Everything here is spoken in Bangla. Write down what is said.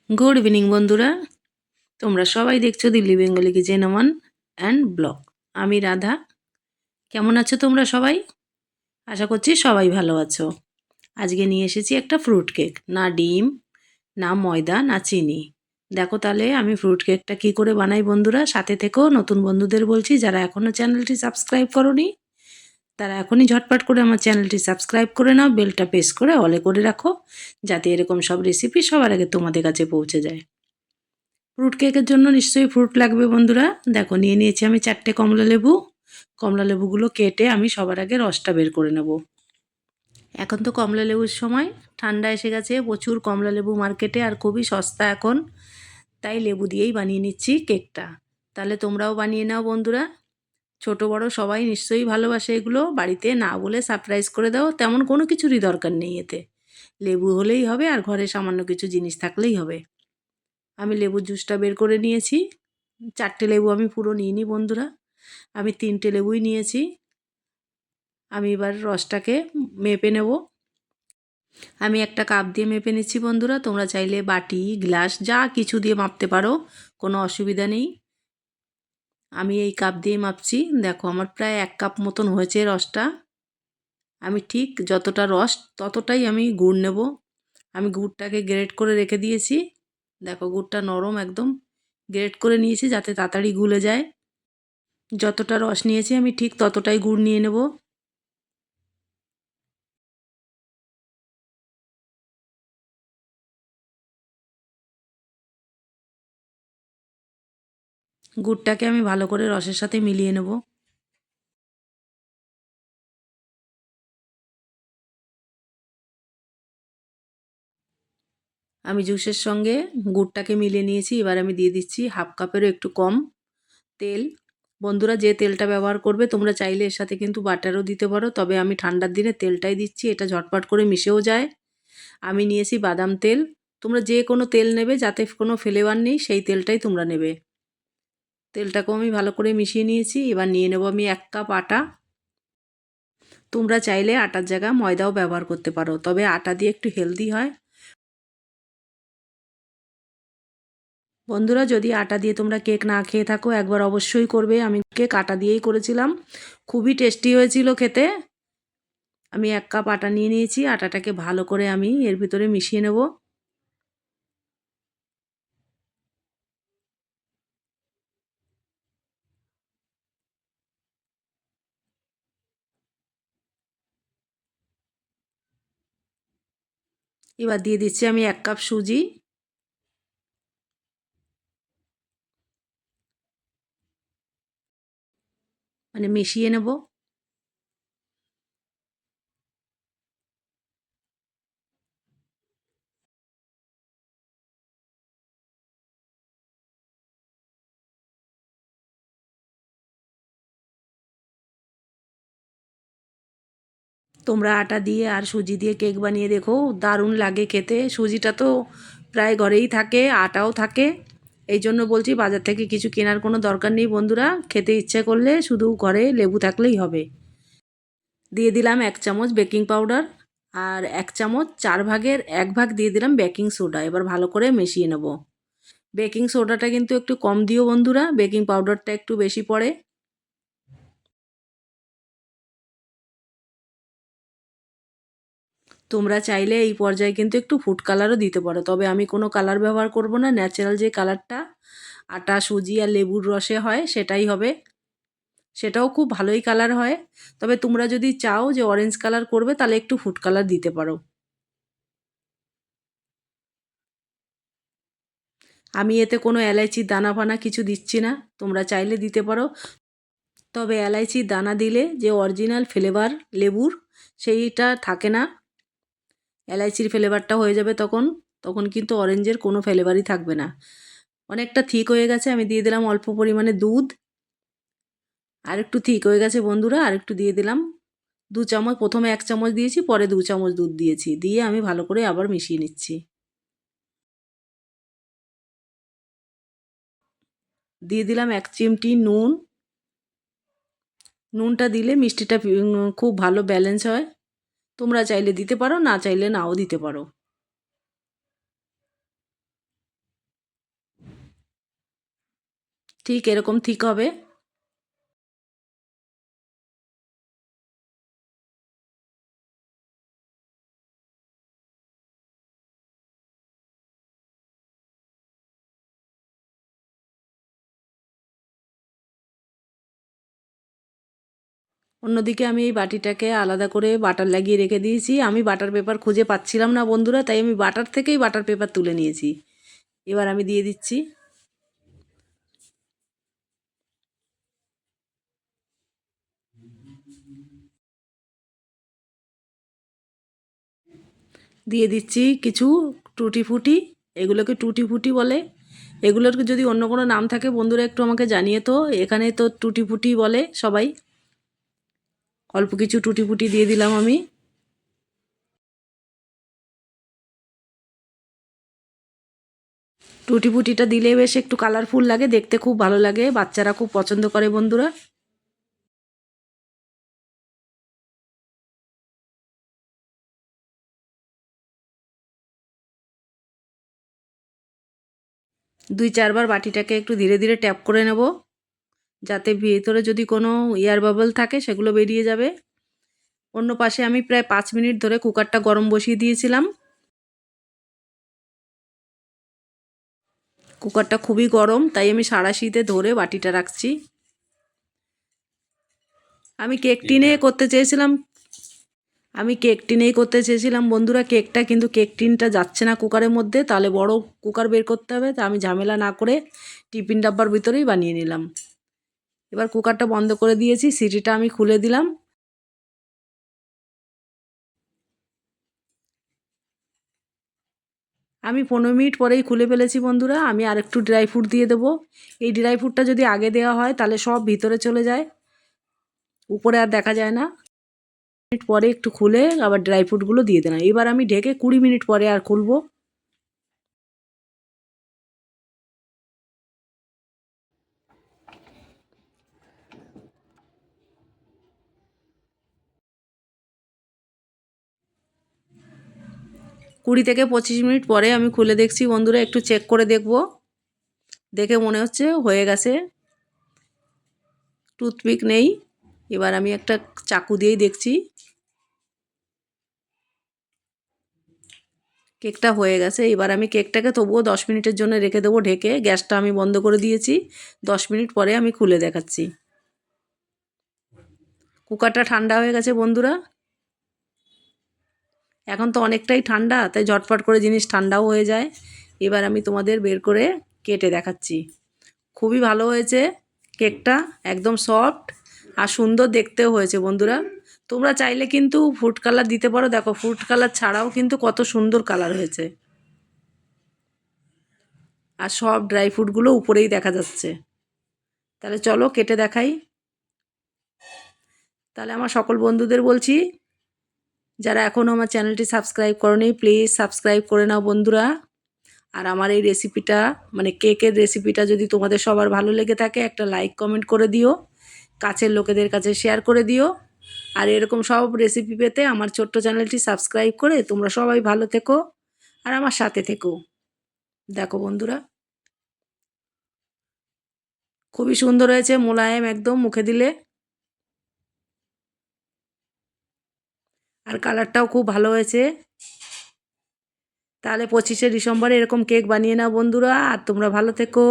গুড ইভিনিং বন্ধুরা, তোমরা সবাই দেখছো Delhi Bengali kitchen one and blog. আমি রাধা। কেমন আছো তোমরা সবাই? আশা করছি সবাই ভালো আছো। আজকে নিয়ে এসেছি একটা ফ্রুট কেক, না ডিম, না ময়দা, না চিনি। দেখো তাহলে আমি ফ্রুট কেকটা কী করে বানাই বন্ধুরা, সাথে থেকেও নতুন বন্ধুদের বলছি যারা এখনও চ্যানেলটি সাবস্ক্রাইব করোনি তারা এখনই ঝটপট করে আমার চ্যানেলটি সাবস্ক্রাইব করে নাও, বেলটা প্রেস করে অলে করে রাখো, যাতে এরকম সব রেসিপি সবার আগে তোমাদের কাছে পৌঁছে যায়। ফ্রুট কেকের জন্য নিশ্চয়ই ফ্রুট লাগবে বন্ধুরা। দেখো নিয়ে নিয়েছি আমি 4টে কমলা লেবু। কমলা লেবুগুলো কেটে আমি সবার আগে রসটা বের করে নেব। এখন তো কমলা লেবুর সময়, ঠান্ডা এসে গেছে, প্রচুর কমলা লেবু মার্কেটে আর খুবই সস্তা এখন, তাই লেবু দিয়েই বানিয়ে নিচ্ছি কেকটা। তাহলে তোমরাও বানিয়ে নাও বন্ধুরা। ছোট বড় সবাই নিশ্চয়ই ভালোবাসে এগুলো। বাড়িতে না বলে সারপ্রাইজ করে দাও, তেমন কোনো কিছুরই দরকার নেই এতে। লেবু হলেই হবে আর ঘরে সামান্য কিছু জিনিস থাকলেই হবে। আমি লেবুর জুসটা বের করে নিয়েছি। 4টে লেবু আমি পুরো নিইনি বন্ধুরা, আমি 3টে লেবুই নিয়েছি। আমি এবার রসটাকে মেপে নেব। আমি একটা কাপ দিয়ে মেপে নিচ্ছি বন্ধুরা, তোমরা চাইলে বাটি, গ্লাস যা কিছু দিয়ে মাপতে পারো, কোনো অসুবিধা নেই। আমি এই কাপ দিয়ে মাপছি। দেখো আমার প্রায় 1 কাপ মতন হয়েছে রসটা। আমি ঠিক যতটা রস ততটাই আমি গুড় নেব। আমি গুড়টাকে গ্রেট করে রেখে দিয়েছি। দেখো গুড়টা নরম একদম, গ্রেট করে নিয়েছি যাতে তাড়াতাড়ি গুলে যায়। যতটা রস নিয়েছি আমি ঠিক ততটাই গুড় নিয়ে নেব। গুড়টাকে আমি ভালো করে রসের সাথে মিলিয়ে নেব। আমি জুসের সঙ্গে গুড়টাকে মিলিয়ে নিয়েছি। এবার আমি দিয়ে দিচ্ছি 1/2 কাপেরও একটু কম তেল। বন্ধুরা যে তেলটা ব্যবহার করবে তোমরা চাইলে এর সাথে কিন্তু বাটারও দিতে পারো, তবে আমি ঠান্ডার দিনে তেলটাই দিচ্ছি, এটা ঝটপট করে মিশেও যায়। আমি নিয়েছি বাদাম তেল। তোমরা যে কোনো তেল নেবে যাতে কোনো ফ্লেভার নেই সেই তেলটাই তোমরা নেবে। তেলটাকেও আমি ভালো করে মিশিয়ে নিয়েছি। এবার নিয়ে নেব আমি 1 কাপ আটা। তোমরা চাইলে আটার জায়গায় ময়দাও ব্যবহার করতে পারো, তবে আটা দিয়ে একটু হেলদি হয়। বন্ধুরা যদি আটা দিয়ে তোমরা কেক না খেয়ে থাকো একবার অবশ্যই করবে। আমি কেক আটা দিয়েই করেছিলাম, খুবই টেস্টি হয়েছিল খেতে। আমি 1 কাপ আটা নিয়ে নিয়েছি। আটাটাকে ভালো করে আমি এর ভিতরে মিশিয়ে নেব। এবার দিয়ে দিচ্ছি আমি 1 কাপ সুজি। মানে মিশিয়ে নেব। তোমরা আটা দিয়ে আর সুজি দিয়ে কেক বানিয়ে দেখো, দারুণ লাগে খেতে। সুজিটা তো প্রায় ঘরেই থাকে, আটাও থাকে। এই জন্য বলছি বাজার থেকে কিছু কেনার কোনো দরকার নেই বন্ধুরা। খেতে ইচ্ছে করলে শুধু ঘরে লেবু থাকলেই হবে। দিয়ে দিলাম 1 চামচ বেকিং পাউডার আর 1 চামচ 4 ভাগের 1 ভাগ দিয়ে দিলাম বেকিং সোডা। এবার ভালো করে মিশিয়ে নেব। বেকিং সোডাটা কিন্তু একটু কম দিও বন্ধুরা, বেকিং পাউডারটা একটু বেশি পড়ে। তোমরা চাইলে এই পর্যায়ে কিন্তু একটু ফুড কালারও দিতে পারো, তবে আমি কোনো কালার ব্যবহার করব না। ন্যাচারাল যে কালারটা আটা, সুজি আর লেবুর রসে হয় সেটাই হবে। সেটাও খুব ভালোই কালার হয়। তবে তোমরা যদি চাও যে অরেঞ্জ কালার করবে তাহলে একটু ফুড কালার দিতে পারো। আমি এতে কোনো এলাইচির দানা ফানা কিছু দিচ্ছি না, তোমরা চাইলে দিতে পারো। তবে এলাইচির দানা দিলে যে অরিজিনাল ফ্লেভার লেবুর সেইটা থাকে না। এলাইচির ফ্লেভারটা হয়ে যাবে তখন, তখন কিন্তু অরেঞ্জের কোনো ফ্লেভারই থাকবে না। অনেকটা ঠিক হয়ে গেছে। আমি দিয়ে দিলাম অল্প পরিমাণে দুধ। আর একটু ঠিক হয়ে গেছে বন্ধুরা, আর একটু দিয়ে দিলাম 2 চামচ। প্রথমে 1 চামচ দিয়েছি, পরে 2 চামচ দুধ দিয়েছি। দিয়ে আমি ভালো করে আবার মিশিয়ে নিচ্ছি। দিয়ে দিলাম 1 চিমটি নুন। নুনটা দিলে মিষ্টিটা খুব ভালো ব্যালেন্স হয়। তোমরা চাইলে দিতে পারো, না চাইলে নাও দিতে পারো। ঠিক এরকম ঠিক হবে। অন্যদিকে আমি এই বাটিটাকে আলাদা করে বাটার লাগিয়ে রেখে দিয়েছি। আমি বাটার পেপার খুঁজে পাচ্ছিলাম না বন্ধুরা, তাই আমি বাটার থেকেই বাটার পেপার তুলে নিয়েছি। এবার আমি দিয়ে দিচ্ছি। দিয়ে দিচ্ছি কিছু টুটি ফুটি, এগুলোকে টুটি ফুটি বলে। এগুলোর যদি অন্য কোনো নাম থাকে বন্ধুরা একটু আমাকে জানিয়ে তো। এখানে তো টুটি ফুটি বলে সবাই। অল্প কিছু টুটি ফুটি দিয়ে দিলাম আমি। টুটি ফুটিটা দিলে বেশ একটু কালারফুল লাগে, দেখতে খুব ভালো লাগে, বাচ্চারা খুব পছন্দ করে বন্ধুরা। দুই চারবার বাটিটাকে একটু ধীরে ধীরে ট্যাপ করে নেব, যাতে ভিতরে যদি কোনো এয়ার বাবল থাকে সেগুলো বেরিয়ে যাবে। অন্য পাশে আমি প্রায় 5 মিনিট ধরে কুকারটা গরম বসিয়ে দিয়েছিলাম। কুকারটা খুবই গরম, তাই আমি সাঁড়াশিতে ধরে বাটিটা রাখছি। আমি কেক টিনে করতে চেয়েছিলাম বন্ধুরা কেকটা, কিন্তু কেক টিনটা যাচ্ছে না কুকারের মধ্যে, তাহলে বড় কুকার বের করতে হবে। তা আমি ঝামেলা না করে টিফিন ডাব্বার ভিতরেই বানিয়ে নিলাম। এবার কুকারটা বন্ধ করে দিয়েছি, সিটিটা আমি খুলে দিলাম। আমি 15 মিনিট পরেই খুলে ফেলেছি বন্ধুরা। আমি আর একটু ড্রাই ফ্রুট দিয়ে দেবো। এই ড্রাই ফ্রুটটা যদি আগে দেওয়া হয় তাহলে সব ভিতরে চলে যায়, উপরে আর দেখা যায় না। মিনিট পরে একটু খুলে আবার ড্রাই ফ্রুটগুলো দিয়ে দিলাম। এবার আমি ঢেকে 20 মিনিট পরে আর খুলবো। 20 থেকে 25 মিনিট পরে আমি খুলে দেখছি বন্ধুরা, একটু চেক করে দেখব। দেখে মনে হচ্ছে হয়ে গেছে। টুথপিক নেই, এবার আমি একটা চাকু দিয়েই দেখছি। কেকটা হয়ে গেছে। এবার আমি কেকটাকে তবুও 10 মিনিটের জন্য রেখে দেবো ঢেকে। গ্যাসটা আমি বন্ধ করে দিয়েছি। 10 মিনিট পরে আমি খুলে দেখাচ্ছি। কুকারটা ঠান্ডা হয়ে গেছে বন্ধুরা। এখন তো অনেকটাই ঠান্ডা, তাই ঝটপট করে জিনিস ঠান্ডাও হয়ে যায়। এবার আমি তোমাদের বের করে কেটে দেখাচ্ছি। খুবই ভালো হয়েছে কেকটা, একদম সফট আর সুন্দর দেখতেও হয়েছে বন্ধুরা। তোমরা চাইলে কিন্তু ফুড কালার দিতে পারো। দেখো ফুড কালার ছাড়াও কিন্তু কত সুন্দর কালার হয়েছে, আর সব ড্রাই ফ্রুটগুলো উপরেই দেখা যাচ্ছে। তাহলে চলো কেটে দেখাই। তাহলে আমার সকল বন্ধুদের বলছি, যারা এখনও আমার চ্যানেলটি সাবস্ক্রাইব করোনি প্লিজ সাবস্ক্রাইব করে নাও বন্ধুরা। আর আমার এই রেসিপিটা মানে কেকের রেসিপিটা যদি তোমাদের সবার ভালো লেগে থাকে একটা লাইক কমেন্ট করে দিও, কাছের লোকেদের কাছে শেয়ার করে দিও। আর এরকম সব রেসিপি পেতে আমার ছোট্ট চ্যানেলটি সাবস্ক্রাইব করে তোমরা সবাই ভালো থেকো আর আমার সাথে থেকো। দেখো বন্ধুরা, খুবই সুন্দর হয়েছে, মোলায়েম একদম মুখে দিলে, আর কালারটাও খুব ভালো হয়েছে। তাহলে 25শে ডিসেম্বরে এরকম কেক বানিয়ে নাও বন্ধুরা, আর তোমরা ভালো থেকো।